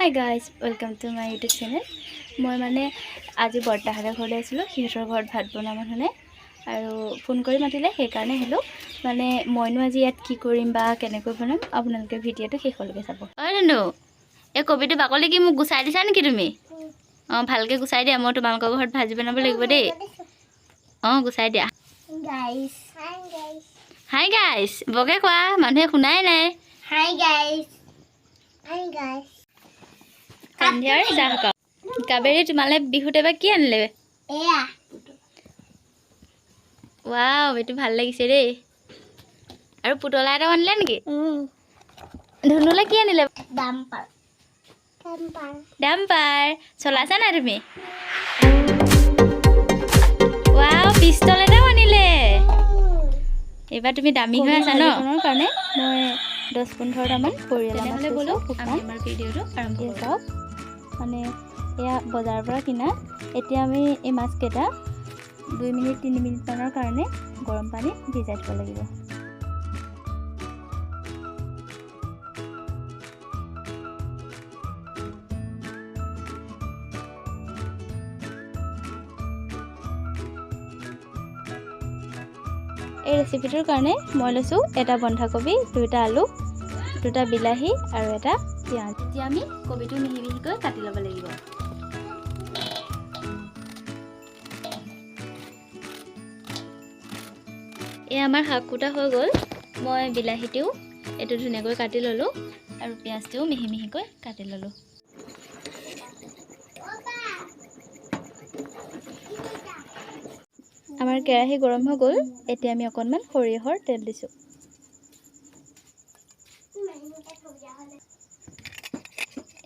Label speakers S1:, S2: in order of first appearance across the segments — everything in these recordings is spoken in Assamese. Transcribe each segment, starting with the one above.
S1: Hi guys, welcome to my YouTube channel. মই মানে আজি বৰ্তাহঁতৰ ঘৰলৈ আহিছিলোঁ সিহঁতৰ ঘৰত ভাত বনাব মানে আৰু ফোন কৰি মাতিলে সেইকাৰণে হেলো মানে মইনো আজি ইয়াত কি কৰিম বা কেনেকৈ বনাম আপোনালোকে ভিডিঅ'টো শেষলৈকে চাব। অ ননো এই কবিটো বাকলি কি মোক গুছাই দিছা নেকি তুমি? ভালকৈ গুছাই দিয়া, মই তোমালোকৰ ঘৰত ভাজি বনাব লাগিব দেই। গুছাই দিয়া।
S2: Guys.
S1: Hi guys, বকে কোৱা মানুহে শুনাই নাই।
S2: Hi guys.
S1: সন্ধিয়াৰ চাহ কাপ কাবেৰী তোমালে বিহুতে বা কি আনিলে? ৱাও এইটো ভাল লাগিছে দেই। আৰু পুতলা এটা আনিলে নেকি? ধুনুলে কি আনিলে? ডাম্পাৰ চলাইছা না তুমি? ৱাও পিস্তল এটাও আনিলে। এবাৰ তুমি দামী হৈ আছা ন? কাৰণে মই 10-15টা মান পৰিয়াল মাছ লৈছোঁ। আমি আমাৰ ভিডিঅ'টো আৰম্ভ কৰোঁ। মানে এয়া বজাৰৰ পৰা কিনা। এতিয়া আমি এই মাছকেইটা 2 মিনিট 3 মিনিটমানৰ কাৰণে গৰম পানীত ভিজাই থ'ব লাগিব। এই ৰেচিপিটোৰ কাৰণে মই লৈছোঁ এটা বন্ধাকবি, 2টা আলু, 2টা বিলাহী আৰু এটা পিঁয়াজ। এতিয়া আমি কবিটো মিহি মিহিকৈ কাটি ল'ব লাগিব। এই আমাৰ শাক কুটা হৈ গ'ল। মই বিলাহীটোও এইটো ধুনীয়াকৈ কাটি ল'লোঁ আৰু পিঁয়াজটোও মিহি মিহিকৈ কাটি ল'লোঁ। আমাৰ কেৰাহী গৰম হৈ গ'ল। এতিয়া আমি অকণমান সৰিয়হৰ তেল দিছোঁ।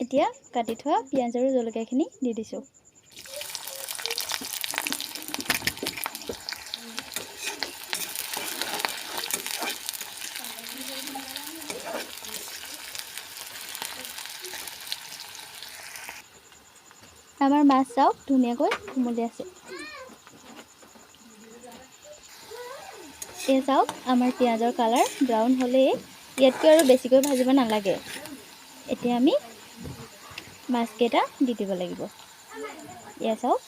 S1: এতিয়া কাটি থোৱা পিঁয়াজ আৰু জলকীয়াখিনি দি দিছোঁ। আমাৰ মাছ চাওক ধুনীয়াকৈ কোমলি আছে। এই চাওক আমাৰ পিঁয়াজৰ কালাৰ ব্ৰাউন হ'লেই ইয়াতকৈ আৰু বেছিকৈ ভাজিব নালাগে। এতিয়া আমি মাছকেইটা দি দিব লাগিব। এয়া চাওক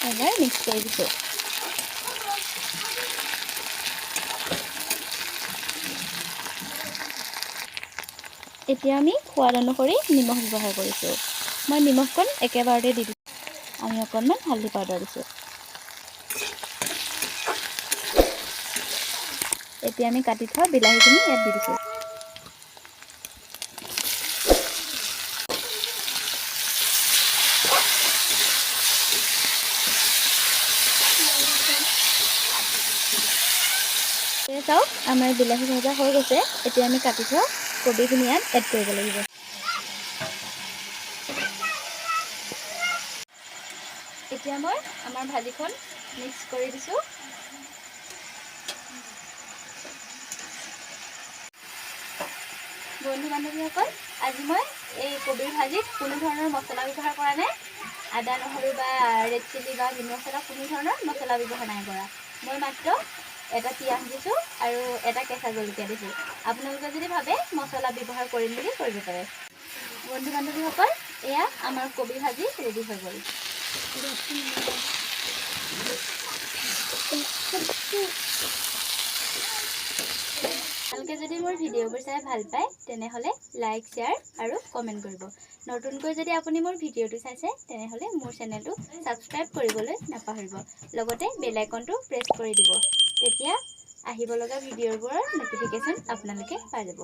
S1: এবাৰ মিক্স কৰি দিছোঁ। এতিয়া আমি সোৱাদ অনুসৰি নিমখ ব্যৱহাৰ কৰিছোঁ। মই নিমখকণ একেবাৰতে দি দিছোঁ। আমি অকণমান হালধি পাউডাৰ দিছোঁ। এতিয়া আমি কাটি থোৱা বিলাহীখিনি ইয়াত দি দিছোঁ। চাওক আমাৰ বিলাহী ভজা হৈ গৈছে। এতিয়া আমি কাটি থোৱা কবিখিনি ইয়াত এড কৰিব লাগিব। এতিয়া মই আমাৰ ভাজিখন মিক্স কৰি দিছোঁ। বন্ধু বান্ধৱীসকল, আজি মই এই কবিৰ ভাজিত কোনো ধৰণৰ মছলা ব্যৱহাৰ কৰা নাই। আদা নহৰু বা ৰেড চিলি বা মিট মছলা কোনো ধৰণৰ মছলা ব্যৱহাৰ নাই কৰা। মই মাত্ৰ এটা পিঁয়াজ দিছোঁ আৰু এটা কেঁচা জলকীয়া দিছোঁ। আপোনালোকে যদি ভাবে মছলা ব্যৱহাৰ কৰিম বুলি কৰিব পাৰে। বন্ধু বান্ধৱীসকল, এয়া আমাৰ কবি ভাজি ৰেডি হৈ গ'ল। আপোনালোকে যদি মোৰ ভিডিঅ'বোৰ চাই ভাল পায় তেনেহ'লে লাইক, শ্বেয়াৰ আৰু কমেণ্ট কৰিব। নতুনকৈ যদি আপুনি মোৰ ভিডিঅ'টো চাইছে তেনেহ'লে মোৰ চেনেলটো ছাবস্ক্ৰাইব কৰিবলৈ নাপাহৰিব। লগতে বেল আইকনটো প্ৰেছ কৰি দিব। তেতিয়া আহিব লগা ভিডিঅ'বোৰৰ ন'টিফিকেশ্যন আপোনালোকে পাই যাব।